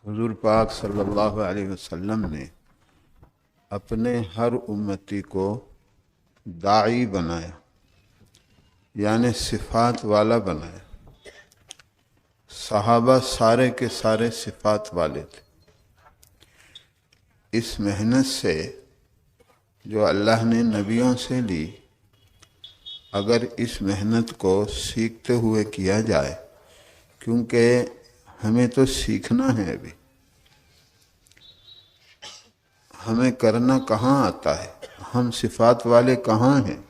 حضور پاک صلی اللہ علیہ وسلم نے اپنے ہر امتی کو داعی بنایا، یعنی صفات والا بنایا۔ صحابہ سارے کے سارے صفات والے تھے۔ اس محنت سے جو اللہ نے نبیوں سے لی، اگر اس محنت کو سیکھتے ہوئے کیا جائے، کیونکہ ہمیں تو سیکھنا ہے، ابھی ہمیں کرنا کہاں آتا ہے، ہم صفات والے کہاں ہیں؟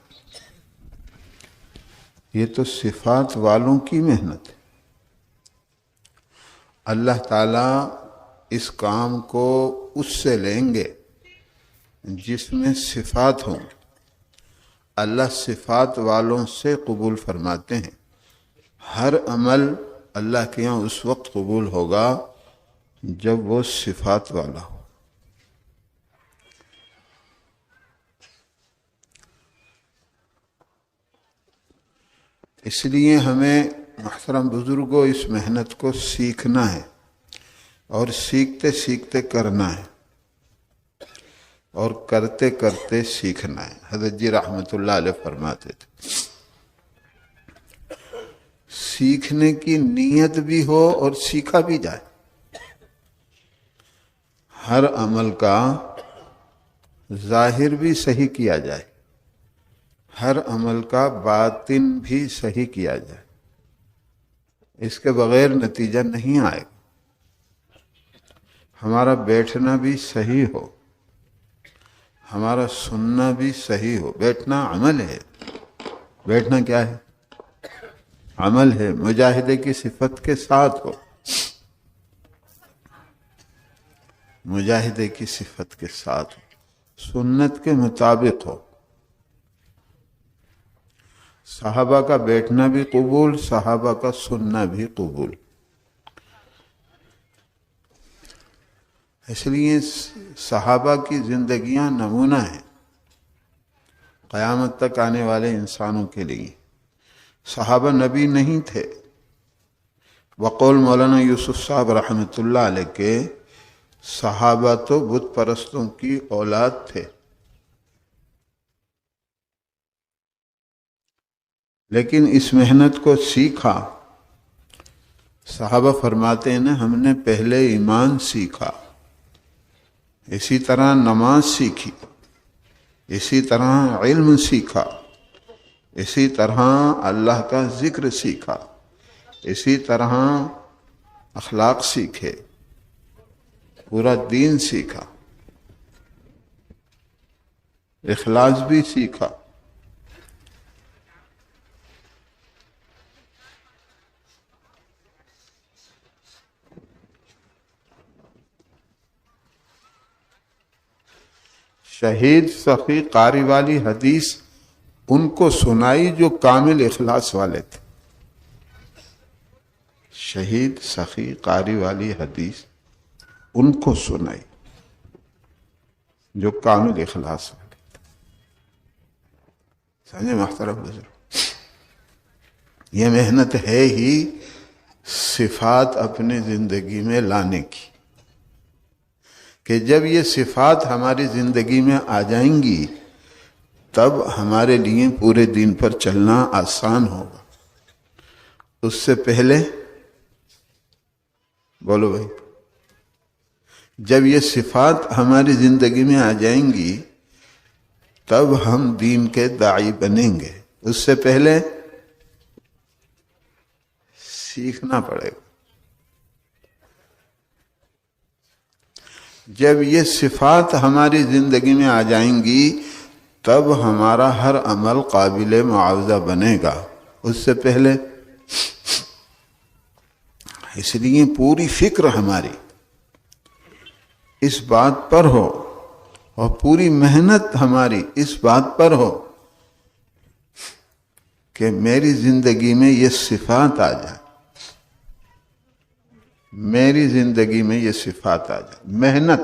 یہ تو صفات والوں کی محنت ہے۔ اللہ تعالیٰ اس کام کو اس سے لیں گے جس میں صفات ہوں۔ اللہ صفات والوں سے قبول فرماتے ہیں۔ ہر عمل اللہ کے یہاں اس وقت قبول ہوگا جب وہ صفات والا ہو۔ اس لیے ہمیں محترم بزرگوں اس محنت کو سیکھنا ہے، اور سیکھتے سیکھتے کرنا ہے، اور کرتے کرتے سیکھنا ہے۔ حضرت جی رحمۃ اللہ علیہ فرماتے تھے، سیکھنے کی نیت بھی ہو اور سیکھا بھی جائے۔ ہر عمل کا ظاہر بھی صحیح کیا جائے، ہر عمل کا باطن بھی صحیح کیا جائے، اس کے بغیر نتیجہ نہیں آئے گا۔ ہمارا بیٹھنا بھی صحیح ہو، ہمارا سننا بھی صحیح ہو۔ بیٹھنا عمل ہے، بیٹھنا کیا ہے؟ عمل ہے، مجاہدے کی صفت کے ساتھ ہو، مجاہدے کی صفت کے ساتھ ہو، سنت کے مطابق ہو۔ صحابہ کا بیٹھنا بھی قبول، صحابہ کا سننا بھی قبول۔ اس لیے صحابہ کی زندگیاں نمونہ ہیں قیامت تک آنے والے انسانوں کے لیے۔ صحابہ نبی نہیں تھے، بقول مولانا یوسف صاحب رحمۃ اللہ علیہ کے، صحابہ تو بت پرستوں کی اولاد تھے، لیکن اس محنت کو سیکھا۔ صحابہ فرماتے ہیں نا، ہم نے پہلے ایمان سیکھا، اسی طرح نماز سیکھی، اسی طرح علم سیکھا، اسی طرح اللہ کا ذکر سیکھا، اسی طرح اخلاق سیکھے، پورا دین سیکھا، اخلاص بھی سیکھا۔ شہید سخی قاری والی حدیث ان کو سنائی جو کامل اخلاص والے تھے۔ شہید سخی قاری والی حدیث ان کو سنائی جو کامل اخلاص والے تھے۔ سمجھے محترم بزرگ، یہ محنت ہے ہی صفات اپنی زندگی میں لانے کی، کہ جب یہ صفات ہماری زندگی میں آ جائیں گی تب ہمارے لیے پورے دین پر چلنا آسان ہوگا۔ اس سے پہلے بولو بھائی، جب یہ صفات ہماری زندگی میں آ جائیں گی تب ہم دین کے داعی بنیں گے۔ اس سے پہلے سیکھنا پڑے گا۔ جب یہ صفات ہماری زندگی میں آ جائیں گی تب ہمارا ہر عمل قابل معاوضہ بنے گا۔ اس سے پہلے، اس لیے پوری فکر ہماری اس بات پر ہو، اور پوری محنت ہماری اس بات پر ہو کہ میری زندگی میں یہ صفات آ جائیں، میری زندگی میں یہ صفات آ جائیں۔ محنت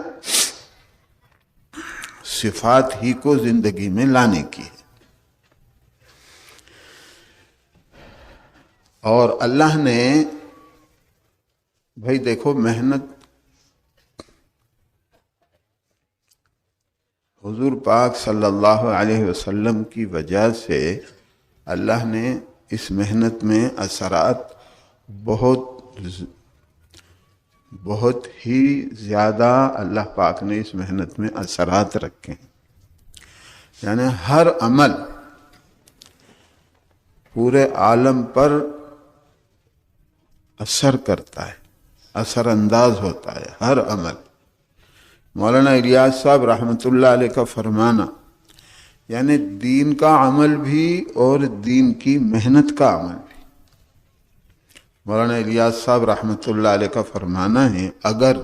صفات ہی کو زندگی میں لانے کی ہے۔ اور اللہ نے، بھائی دیکھو، محنت حضور پاک صلی اللہ علیہ وسلم کی وجہ سے اللہ نے اس محنت میں اثرات بہت ہی زیادہ اللہ پاک نے اس محنت میں اثرات رکھے ہیں. یعنی ہر عمل پورے عالم پر اثر کرتا ہے، اثر انداز ہوتا ہے ہر عمل. مولانا الیاس صاحب رحمۃ اللہ علیہ کا فرمانا، یعنی دین کا عمل بھی اور دین کی محنت کا عمل بھی. مولانا الیاس صاحب رحمۃ اللہ علیہ کا فرمانا ہے، اگر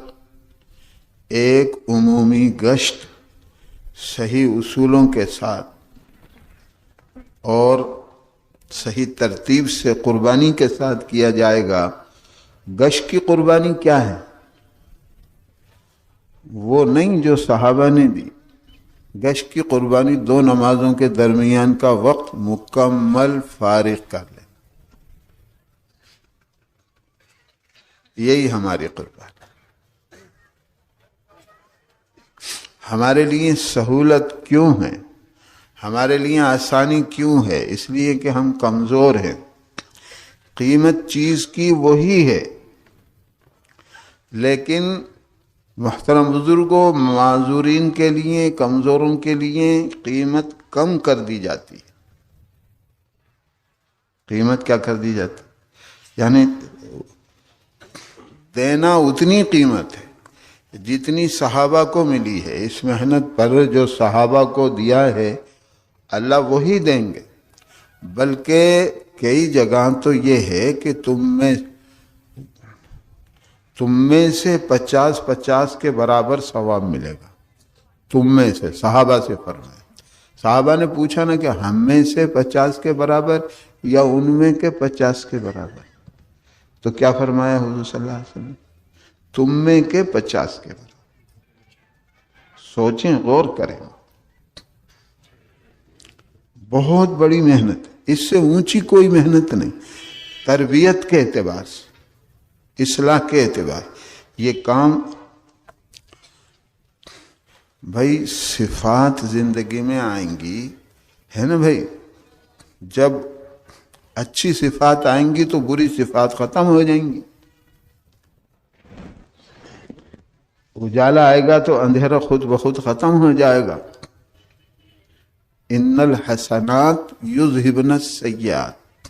ایک عمومی گشت صحیح اصولوں کے ساتھ اور صحیح ترتیب سے قربانی کے ساتھ کیا جائے گا. گشت کی قربانی کیا ہے؟ وہ نہیں جو صحابہ نے دی. گشت کی قربانی 2 نمازوں کے درمیان کا وقت مکمل فارغ کر لے، یہی ہماری قربانی. ہمارے لیے سہولت کیوں ہے؟ ہمارے لیے آسانی کیوں ہے؟ اس لیے کہ ہم کمزور ہیں. قیمت چیز کی وہی ہے، لیکن محترم بزرگوں، معذورین کے لیے، کمزوروں کے لیے قیمت کم کر دی جاتی ہے. قیمت کیا کر دی جاتی؟ یعنی دینا اتنی قیمت ہے جتنی صحابہ کو ملی ہے. اس محنت پر جو صحابہ کو دیا ہے اللہ وہی دیں گے. بلکہ کئی جگہ تو یہ ہے کہ تم میں سے 50 کے برابر ثواب ملے گا. تم میں سے، صحابہ سے فرمایا. صحابہ نے پوچھا نا کہ ہم میں سے 50 کے برابر یا ان میں کے 50 کے برابر؟ تو کیا فرمایا حضور صلی اللہ علیہ وسلم؟ تم میں کے 50 کے برابر. سوچیں، غور کریں. بہت بڑی محنت، اس سے اونچی کوئی محنت نہیں. تربیت کے اعتبار سے، اصلاح کے اعتبار، یہ کام بھائی صفات زندگی میں آئیں گی، ہے نا بھائی. جب اچھی صفات آئیں گی تو بری صفات ختم ہو جائیں گی. اجالا آئے گا تو اندھیرا خود بخود ختم ہو جائے گا. ان الحسنات یذہبن السیئات،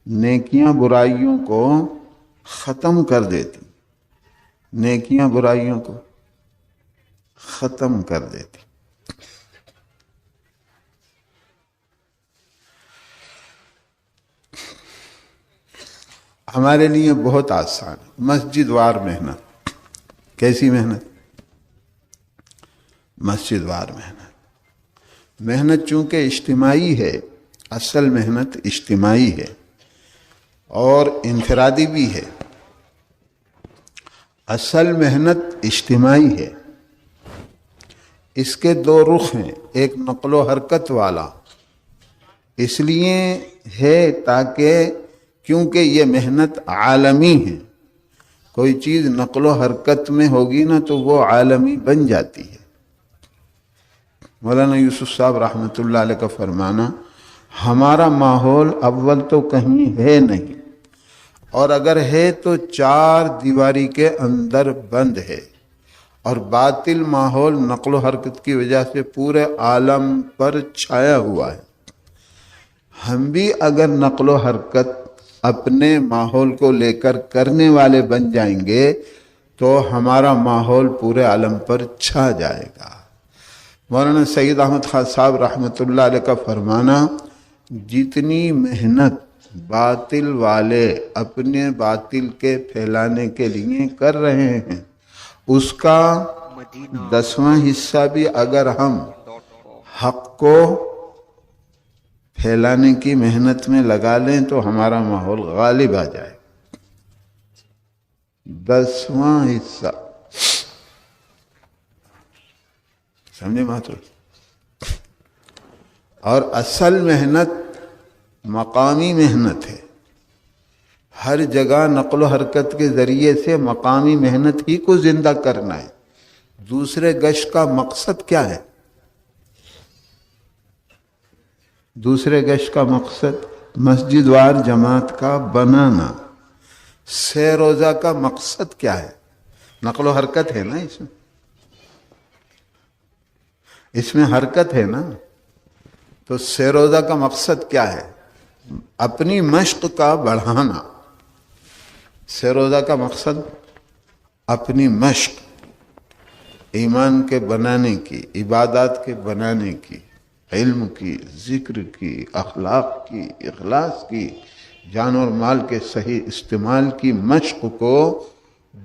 نیکیاں برائیوں کو ختم کر دیتی. نیکیاں برائیوں کو ختم کر دیتی. ہمارے لیے بہت آسان ہے مسجد وار محنت. کیسی محنت؟ مسجد وار محنت. محنت چونکہ اجتماعی ہے، اصل محنت اجتماعی ہے اور انفرادی بھی ہے. اصل محنت اجتماعی ہے. اس کے 2 رخ ہیں. ایک نقل و حرکت والا اس لیے ہے کیونکہ یہ محنت عالمی ہے. کوئی چیز نقل و حرکت میں ہوگی نا تو وہ عالمی بن جاتی ہے. مولانا یوسف صاحب رحمۃ اللہ علیہ کا فرمانا، ہمارا ماحول اول تو کہیں ہے نہیں، اور اگر ہے تو 4 دیواری کے اندر بند ہے، اور باطل ماحول نقل و حرکت کی وجہ سے پورے عالم پر چھایا ہوا ہے. ہم بھی اگر نقل و حرکت اپنے ماحول کو لے کر کرنے والے بن جائیں گے تو ہمارا ماحول پورے عالم پر چھا جائے گا. مولانا سید احمد خان صاحب رحمۃ اللہ علیہ کا فرمانا، جتنی محنت باطل والے اپنے باطل کے پھیلانے کے لیے کر رہے ہیں اس کا 10واں حصہ بھی اگر ہم حق کو پھیلانے کی محنت میں لگا لیں تو ہمارا ماحول غالب آ جائے. 10واں حصہ، سمجھے ماتو. اور اصل محنت مقامی محنت ہے. ہر جگہ نقل و حرکت کے ذریعے سے مقامی محنت ہی کو زندہ کرنا ہے. دوسرے گشت کا مقصد کیا ہے؟ دوسرے گشت کا مقصد مسجد وار جماعت کا بنانا. سہ روزہ کا مقصد کیا ہے؟ نقل و حرکت ہے نا اس میں حرکت ہے نا. تو سہ روزہ کا مقصد کیا ہے؟ اپنی مشق کا بڑھانا. سہ روزہ کا مقصد اپنی مشق، ایمان کے بنانے کی، عبادات کے بنانے کی، علم کی، ذکر کی، اخلاق کی، اخلاص کی، جان اور مال کے صحیح استعمال کی مشق کو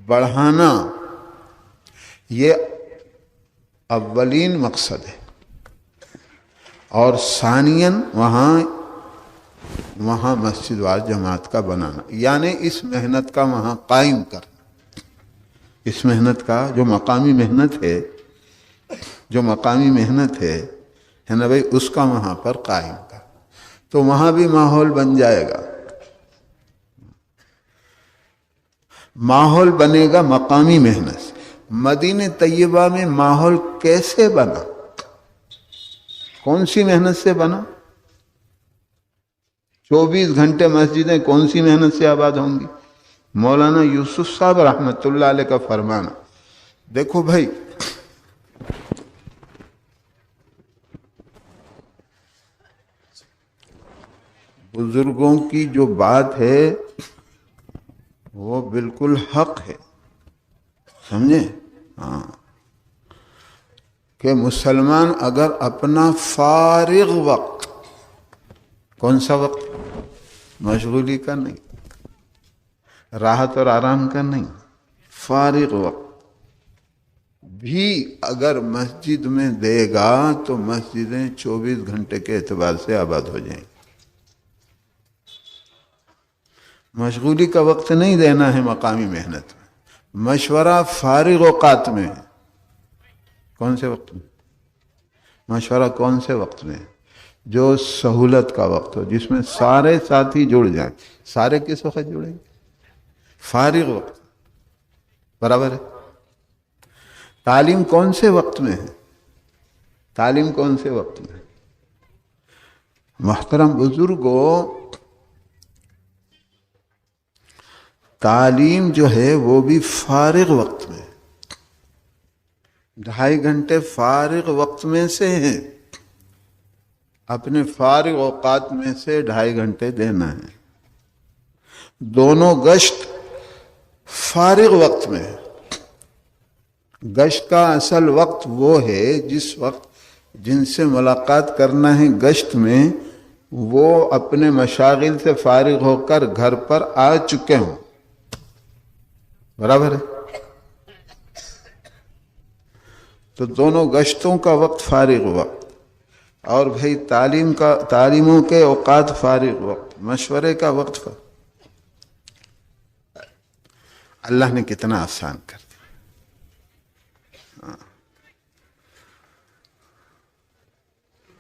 بڑھانا. یہ اولین مقصد ہے. اور ثانیاً وہاں مسجد وار جماعت کا بنانا، یعنی اس محنت کا وہاں قائم کرنا. اس محنت کا جو مقامی محنت ہے نا بھائی، اس کا وہاں پر قائم کر. تو وہاں بھی ماحول بن جائے گا. ماحول بنے گا مقامی محنت سے. مدینہ طیبہ میں ماحول کیسے بنا؟ کون سی محنت سے بنا؟ 24 گھنٹے مسجدیں کون سی محنت سے آباد ہوں گی؟ مولانا یوسف صاحب رحمۃ اللہ علیہ کا فرمانا. دیکھو بھائی، بزرگوں کی جو بات ہے وہ بالکل حق ہے، سمجھے؟ ہاں، کہ مسلمان اگر اپنا فارغ وقت، کون سا وقت؟ مشغولی کا نہیں، راحت اور آرام کا نہیں، فارغ وقت بھی اگر مسجد میں دے گا تو مسجدیں 24 گھنٹے کے اعتبار سے آباد ہو جائیں گی. مشغولی کا وقت نہیں دینا ہے مقامی محنت میں. مشورہ فارغ اوقات میں ہے. کون سے وقت میں مشورہ؟ کون سے وقت میں؟ جو سہولت کا وقت ہو، جس میں سارے ساتھی جڑ جائیں. سارے کس وقت جڑیں گے؟ فارغ وقت. برابر ہے. تعلیم کون سے وقت میں ہے؟ تعلیم کون سے وقت میں؟ محترم بزرگوں، تعلیم جو ہے وہ بھی فارغ وقت میں. 2.5 گھنٹے فارغ وقت میں سے ہیں. اپنے فارغ اوقات میں سے 2.5 گھنٹے دینا ہے. دونوں گشت فارغ وقت میں ہے. گشت کا اصل وقت وہ ہے جس وقت جن سے ملاقات کرنا ہے گشت میں وہ اپنے مشاغل سے فارغ ہو کر گھر پر آ چکے ہوں. برابر ہے. تو دونوں گشتوں کا وقت فارغ وقت. اور بھائی تعلیموں کے اوقات فارغ وقت، مشورے کا وقت اللہ نے کتنا آسان کر دیا.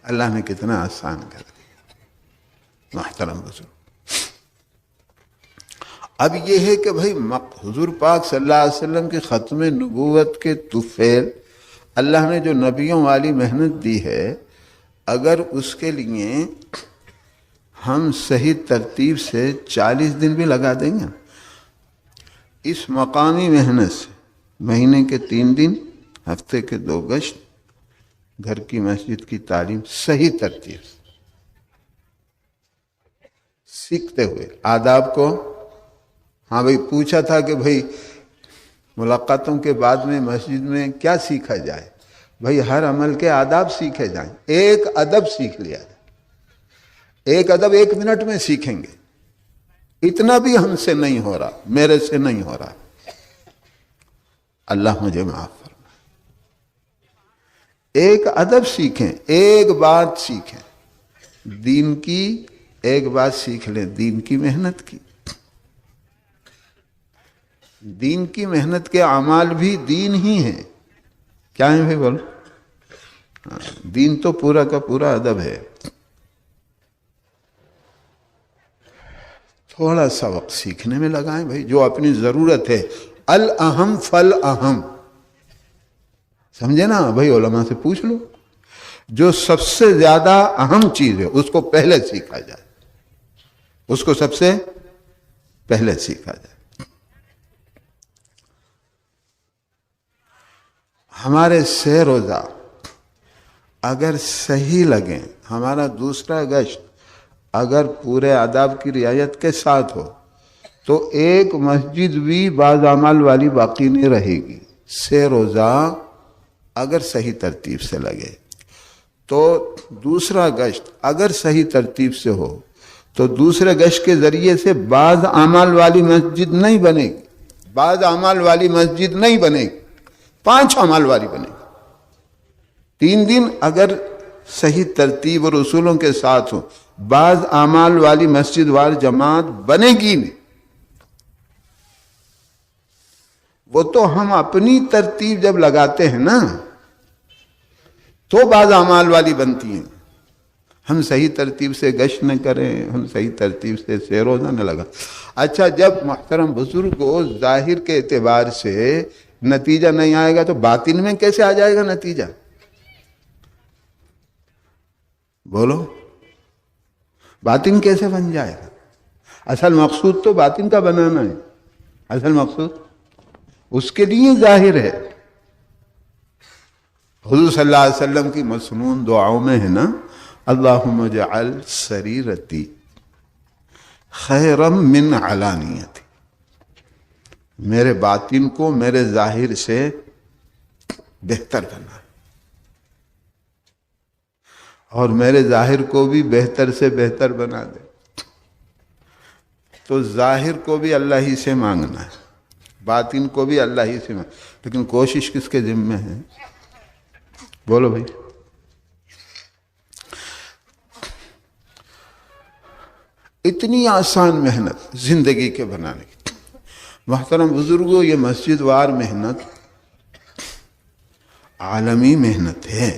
اللہ نے کتنا آسان کر دیا. محترم بزرگ، اب یہ ہے کہ بھائی حضور پاک صلی اللہ علیہ وسلم کی ختم نبوت کے طفیل اللہ نے جو نبیوں والی محنت دی ہے، اگر اس کے لیے ہم صحیح ترتیب سے 40 دن بھی لگا دیں گے اس مقامی محنت سے، مہینے کے 3 دن، ہفتے کے 2 گشت، گھر کی مسجد کی تعلیم صحیح ترتیب سے سیکھتے ہوئے آداب کو. ہاں بھائی، پوچھا تھا کہ بھائی ملاقاتوں کے بعد میں مسجد میں کیا سیکھا جائے؟ بھائی ہر عمل کے آداب سیکھے جائیں. ایک ادب سیکھ لیا جائے. ایک ادب 1 منٹ میں سیکھیں گے. اتنا بھی ہم سے نہیں ہو رہا، میرے سے نہیں ہو رہا. اللہ مجھے معاف فرمائے. ایک ادب سیکھیں، ایک بات سیکھیں. دین کی ایک بات سیکھ لیں، دین کی محنت کی. دین کی محنت کے اعمال بھی دین ہی ہیں. کیا ہے بھائی بولو؟ دین تو پورا کا پورا ادب ہے. تھوڑا سا وقت سیکھنے میں لگائیں بھائی، جو اپنی ضرورت ہے. الاہم فالاہم، سمجھے نا بھائی؟ علماء سے پوچھ لو. جو سب سے زیادہ اہم چیز ہے اس کو پہلے سیکھا جائے، اس کو سب سے پہلے سیکھا جائے۔ ہمارے 6 روزہ اگر صحیح لگیں، ہمارا دوسرا گشت اگر پورے آداب کی رعایت کے ساتھ ہو تو ایک مسجد بھی بعض اعمال والی باقی نہیں رہے گی۔ 6 روزہ اگر صحیح ترتیب سے لگے تو دوسرا گشت اگر صحیح ترتیب سے ہو تو دوسرے گشت کے ذریعے سے بعض اعمال والی مسجد نہیں بنے گی، بعض اعمال والی مسجد نہیں بنے گی، 5 اعمال والی بنے گی۔ 3 دن اگر صحیح ترتیب اور اصولوں کے ساتھ ہو، بعض اعمال والی مسجد وار جماعت بنے گی نہیں۔ وہ تو ہم اپنی ترتیب جب لگاتے ہیں نا تو بعض اعمال والی بنتی ہیں۔ ہم صحیح ترتیب سے گشت نہ کریں، ہم صحیح ترتیب سے 6 روزہ نہ لگا۔ اچھا، جب محترم بزرگوں ظاہر کے اعتبار سے نتیجہ نہیں آئے گا تو باطن میں کیسے آ جائے گا نتیجہ؟ بولو، باطن کیسے بن جائے گا؟ اصل مقصود تو باطن کا بنانا ہے، اصل مقصود اس کے لیے ظاہر ہے۔ حضور صلی اللہ علیہ وسلم کی مسنون دعاؤں میں ہے نا، اللہم اجعل سریرتی خیرا من علانیتی، میرے باطن کو میرے ظاہر سے بہتر بنا، اور میرے ظاہر کو بھی بہتر سے بہتر بنا دے۔ تو ظاہر کو بھی اللہ ہی سے مانگنا ہے، باطن کو بھی اللہ ہی سے مانگنا، لیکن کوشش کس کے ذمہ ہے؟ بولو بھائی۔ اتنی آسان محنت زندگی کے بنانے کی، محترم بزرگوں، یہ مسجد وار محنت عالمی محنت ہے۔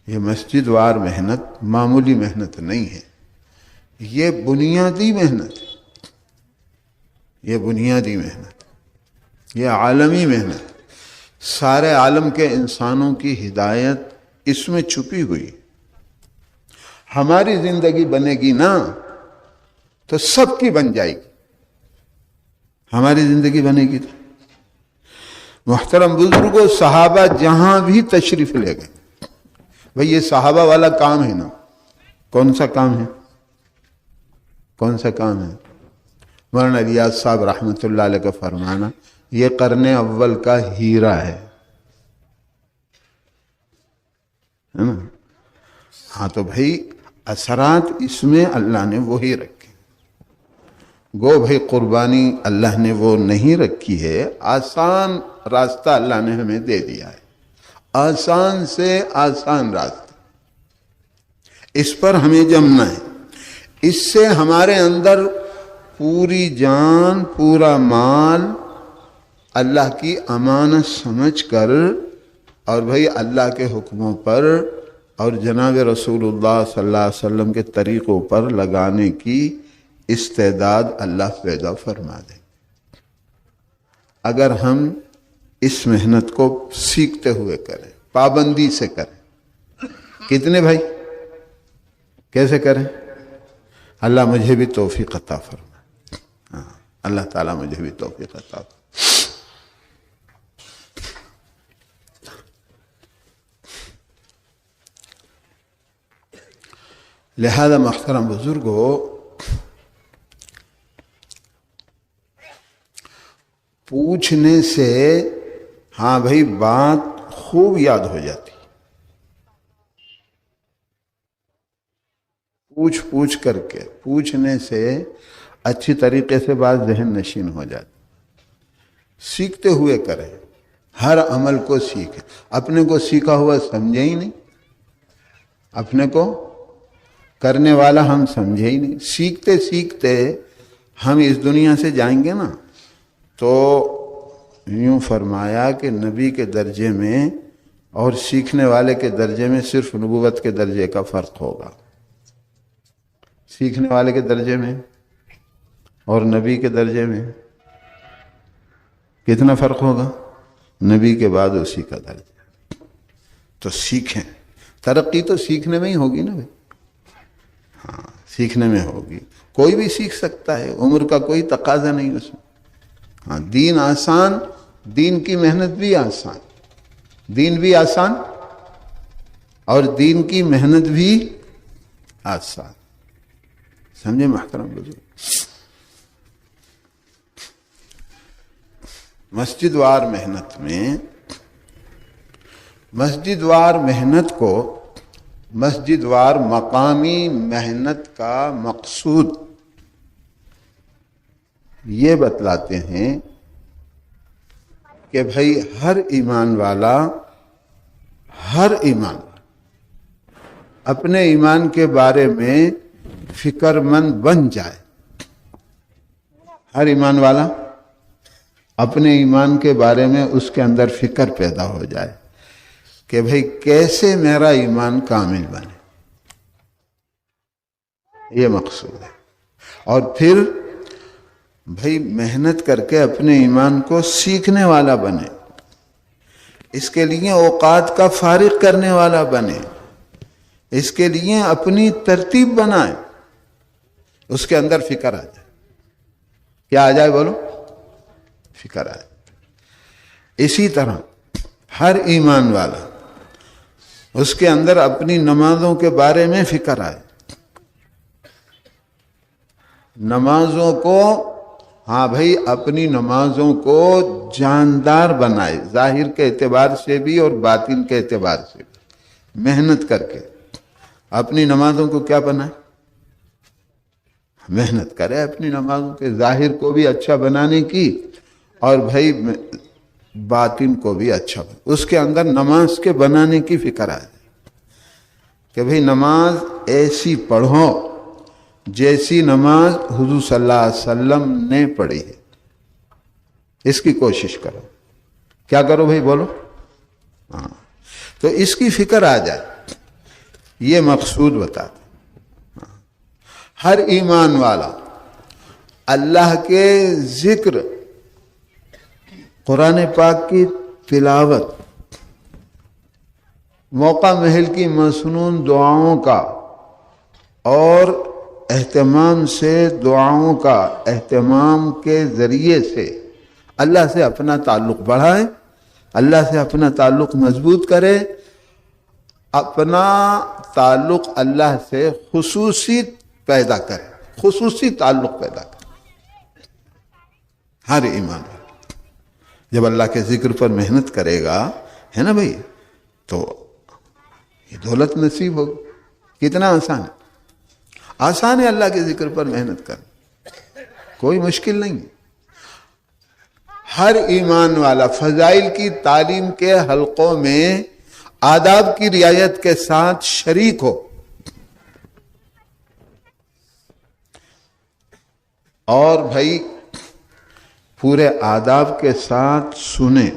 یہ مسجد وار محنت معمولی محنت نہیں ہے، یہ بنیادی محنت ہے، یہ بنیادی محنت، یہ عالمی محنت۔ سارے عالم کے انسانوں کی ہدایت اس میں چھپی ہوئی۔ ہماری زندگی بنے گی نا تو سب کی بن جائے گی، ہماری زندگی بنے گی تو۔ محترم بزرگوں، صحابہ جہاں بھی تشریف لے گئے، بھئی یہ صحابہ والا کام ہے نا، کون سا کام ہے؟ کون سا کام ہے؟ مولانا ریاض صاحب رحمۃ اللہ علیہ کا فرمانا، یہ قرن اول کا ہیرا ہے نا؟ ہاں تو بھائی اثرات اس میں اللہ نے وہی رکھے، گو بھائی قربانی اللہ نے وہ نہیں رکھی ہے، آسان راستہ اللہ نے ہمیں دے دیا ہے، آسان سے آسان راستہ، اس پر ہمیں جمنا ہے۔ اس سے ہمارے اندر پوری جان، پورا مال اللہ کی امانت سمجھ کر، اور بھائی اللہ کے حکموں پر اور جناب رسول اللہ صلی اللہ علیہ وسلم کے طریقوں پر لگانے کی استعداد اللہ پیدا فرما دے۔ اگر ہم اس محنت کو سیکھتے ہوئے کریں، پابندی سے کریں، کتنے بھائی کیسے کریں؟ اللہ مجھے بھی توفیق عطا فرمائے، ہاں اللہ تعالیٰ مجھے بھی توفیق عطا فرمائے۔ لہذا محترم بزرگوں، پوچھنے سے ہاں بھائی بات خوب یاد ہو جاتی، پوچھ کر کے پوچھنے سے اچھی طریقے سے بات ذہن نشین ہو جاتی۔ سیکھتے ہوئے کریں، ہر عمل کو سیکھیں، اپنے کو سیکھا ہوا سمجھے ہی نہیں، اپنے کو کرنے والا ہم سمجھے ہی نہیں۔ سیکھتے سیکھتے ہم اس دنیا سے جائیں گے نا تو یوں فرمایا کہ نبی کے درجے میں اور سیکھنے والے کے درجے میں صرف نبوت کے درجے کا فرق ہوگا۔ سیکھنے والے کے درجے میں اور نبی کے درجے میں کتنا فرق ہوگا؟ نبی کے بعد اسی کا درجہ۔ تو سیکھیں. ترقی تو سیکھنے میں ہی ہوگی نا بھائی. ہاں سیکھنے میں ہوگی. کوئی بھی سیکھ سکتا ہے, عمر کا کوئی تقاضا نہیں اس میں. ہاں دین آسان, دین کی محنت بھی آسان, دین بھی آسان اور دین کی محنت بھی آسان. سمجھے محترم بزرگ؟ مسجد وار محنت میں, مسجد وار محنت کو, مسجد وار مقامی محنت کا مقصود یہ بتلاتے ہیں کہ بھائی ہر ایمان والا, ہر ایمان اپنے ایمان کے بارے میں فکر مند بن جائے. ہر ایمان والا اپنے ایمان کے بارے میں اس کے اندر فکر پیدا ہو جائے کہ بھئی کیسے میرا ایمان کامل بنے. یہ مقصود ہے. اور پھر بھئی محنت کر کے اپنے ایمان کو سیکھنے والا بنے, اس کے لیے اوقات کا فارغ کرنے والا بنے, اس کے لیے اپنی ترتیب بنائے, اس کے اندر فکر آ جائے. کیا آ جائے بولو؟ فکر آ جائے. اسی طرح ہر ایمان والا اس کے اندر اپنی نمازوں کے بارے میں فکر آئے, نمازوں کو, ہاں بھائی اپنی نمازوں کو جاندار بنائے, ظاہر کے اعتبار سے بھی اور باطن کے اعتبار سے بھی. محنت کر کے اپنی نمازوں کو کیا بنائے؟ محنت کرے اپنی نمازوں کے ظاہر کو بھی اچھا بنانے کی اور بھائی باطن کو بھی اچھا بنا. اس کے اندر نماز کے بنانے کی فکر آ جائے کہ بھائی نماز ایسی پڑھو جیسی نماز حضور صلی اللہ علیہ وسلم نے پڑھی ہے. اس کی کوشش کرو. کیا کرو بھائی بولو؟ ہاں تو اس کی فکر آ جائے. یہ مقصود بتاتے. ہر ایمان والا اللہ کے ذکر, قرآن پاک کی تلاوت, موقع محل کی مسنون دعاؤں کا اور اہتمام سے, دعاؤں کا اہتمام کے ذریعے سے اللہ سے اپنا تعلق بڑھائے, اللہ سے اپنا تعلق مضبوط کرے, اپنا تعلق اللہ سے خصوصی پیدا کرے, خصوصی تعلق پیدا کرے. ہر ایمان جب اللہ کے ذکر پر محنت کرے گا, ہے نا بھائی, تو یہ دولت نصیب ہوگی. کتنا آسان ہے, آسان ہے اللہ کے ذکر پر محنت کرنا, کوئی مشکل نہیں ہے. ہر ایمان والا فضائل کی تعلیم کے حلقوں میں آداب کی رعایت کے ساتھ شریک ہو اور بھائی پورے آداب کے ساتھ سنے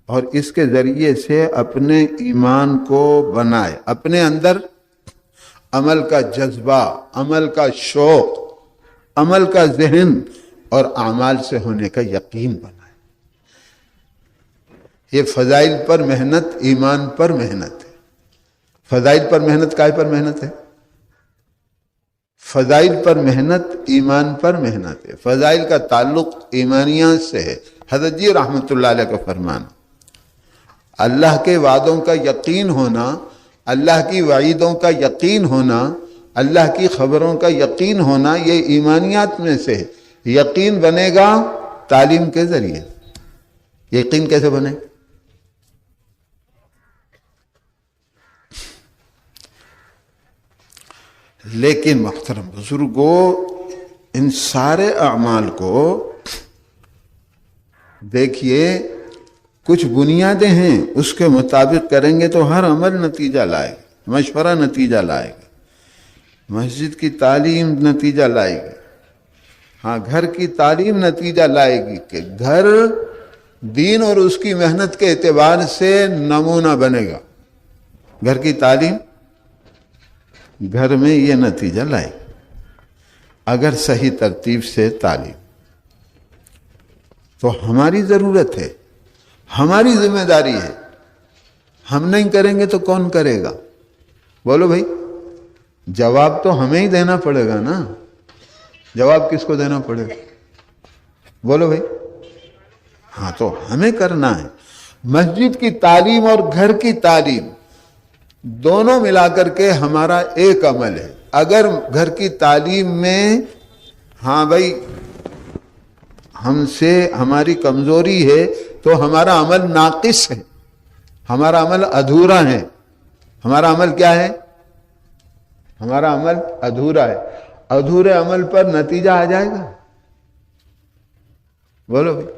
اور اس کے ذریعے سے اپنے ایمان کو بنائے. اپنے اندر عمل کا جذبہ, عمل کا شوق, عمل کا ذہن اور اعمال سے ہونے کا یقین بنائے. یہ فضائل پر محنت ایمان پر محنت ہے. فضائل پر محنت کائے پر محنت ہے؟ فضائل پر محنت ایمان پر محنت ہے. فضائل کا تعلق ایمانیات سے ہے. حضرت جی رحمت اللہ علیہ کا فرمان, اللہ کے وعدوں کا یقین ہونا, اللہ کی وعیدوں کا یقین ہونا, اللہ کی خبروں کا یقین ہونا, یہ ایمانیات میں سے ہے. یقین بنے گا تعلیم کے ذریعے. یقین کیسے بنے؟ لیکن محترم بزرگوں, ان سارے اعمال کو دیکھیے, کچھ بنیادیں ہیں, اس کے مطابق کریں گے تو ہر عمل نتیجہ لائے گا. مشورہ نتیجہ لائے گا, مسجد کی تعلیم نتیجہ لائے گی, ہاں گھر کی تعلیم نتیجہ لائے گی کہ گھر دین اور اس کی محنت کے اعتبار سے نمونہ بنے گا. گھر کی تعلیم گھر میں یہ نتیجہ لائے اگر صحیح ترتیب سے تعلیم. تو ہماری ضرورت ہے, ہماری ذمہ داری ہے, ہم نہیں کریں گے تو کون کرے گا؟ بولو بھائی، جواب تو ہمیں ہی دینا پڑے گا نا. جواب کس کو دینا پڑے گا؟ بولو بھائی. ہاں تو ہمیں کرنا ہے. مسجد کی تعلیم اور گھر کی تعلیم دونوں ملا کر کے ہمارا ایک عمل ہے. اگر گھر کی تعلیم میں ہاں بھائی ہم سے ہماری کمزوری ہے تو ہمارا عمل ناقص ہے، ہمارا عمل ادھورا ہے. ہمارا عمل کیا ہے؟ ہمارا عمل ادھورا ہے. ادھورے عمل پر نتیجہ آ جائے گا؟ بولو بھائی.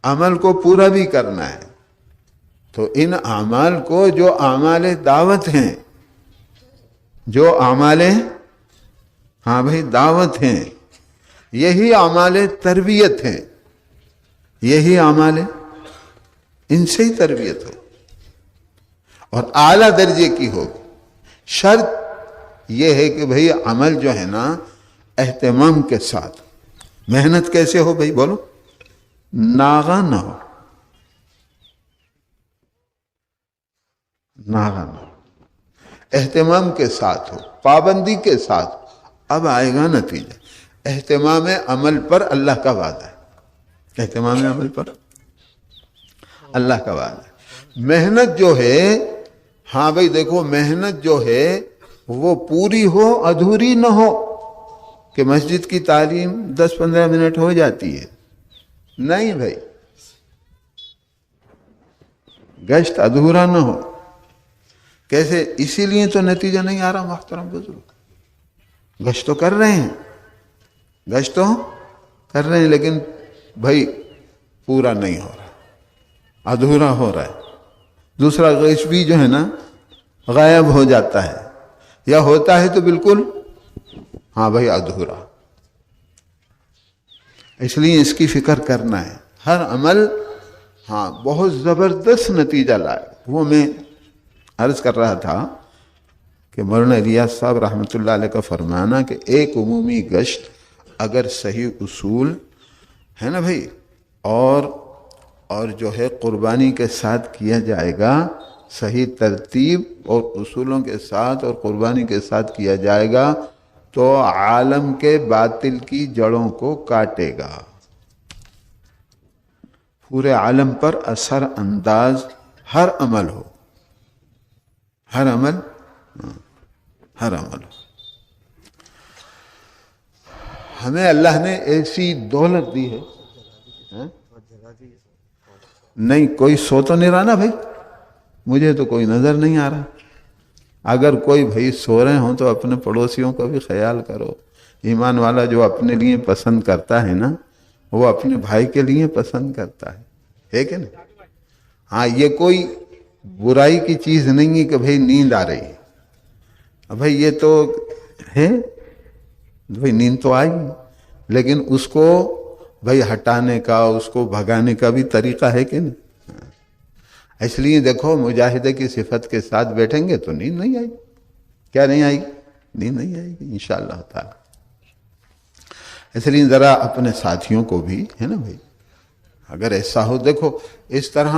عمل کو پورا بھی کرنا ہے. تو ان اعمال کو جو اعمال دعوت ہیں، جو اعمال ہاں بھائی دعوت ہیں، یہی اعمال تربیت ہیں. یہی اعمال ان سے ہی تربیت ہو اور اعلیٰ درجے کی ہو. شرط یہ ہے کہ بھئی عمل جو ہے نا اہتمام کے ساتھ. محنت کیسے ہو بھائی؟ بولو. ناغہ نہ ہو، ناغہ نہ ہو، اہتمام کے ساتھ ہو، پابندی کے ساتھ. اب آئے گا نتیجہ. اہتمام عمل پر اللہ کا وعدہ ہے. اہتمام عمل پر اللہ کا وعدہ ہے. محنت جو ہے، ہاں بھائی دیکھو، محنت جو ہے وہ پوری ہو، ادھوری نہ ہو کہ مسجد کی تعلیم 10-15 منٹ ہو جاتی ہے. نہیں بھائی، گشت ادھورا نہ ہو. کیسے؟ اسی لیے تو نتیجہ نہیں آ رہا محترم بزرگ. گشت تو کر رہے ہیں، گشت تو کر رہے ہیں، لیکن بھائی پورا نہیں ہو رہا، ادھورا ہو رہا ہے. دوسرا گشت بھی جو ہے نا غائب ہو جاتا ہے، یا ہوتا ہے تو بالکل ہاں بھائی ادھورا. اس لیے اس کی فکر کرنا ہے. ہر عمل ہاں بہت زبردست نتیجہ لائے. وہ میں عرض کر رہا تھا کہ مولانا الیاس صاحب رحمۃ اللہ علیہ کا فرمانا کہ ایک عمومی گشت اگر صحیح اصول ہے نا بھائی، اور جو ہے قربانی کے ساتھ کیا جائے گا، صحیح ترتیب اور اصولوں کے ساتھ اور قربانی کے ساتھ کیا جائے گا، تو عالم کے باطل کی جڑوں کو کاٹے گا. پورے عالم پر اثر انداز ہر عمل ہو، ہر عمل ہر عمل ہو. ہمیں اللہ نے ایسی دولت دی ہے. نہیں کوئی سو تو نہیں رہا نا بھائی؟ مجھے تو کوئی نظر نہیں آ رہا. اگر کوئی بھائی سو رہے ہوں تو اپنے پڑوسیوں کا بھی خیال کرو. ایمان والا جو اپنے لیے پسند کرتا ہے نا، وہ اپنے بھائی کے لیے پسند کرتا ہے کہ نہیں؟ ہاں یہ کوئی برائی کی چیز نہیں ہے کہ بھائی نیند آ رہی ہے. بھائی یہ تو ہے، بھائی نیند تو آئی، لیکن اس کو بھائی ہٹانے کا، اس کو بھگانے کا بھی طریقہ ہے کہ نہیں؟ اس لیے دیکھو مجاہدے کی صفت کے ساتھ بیٹھیں گے تو نیند نہیں آئے گی. کیا نہیں آئے گی؟ نیند نہیں آئے گی انشاءاللہ تعالی. اس لیے ذرا اپنے ساتھیوں کو بھی ہے نا بھائی، اگر ایسا ہو، دیکھو اس طرح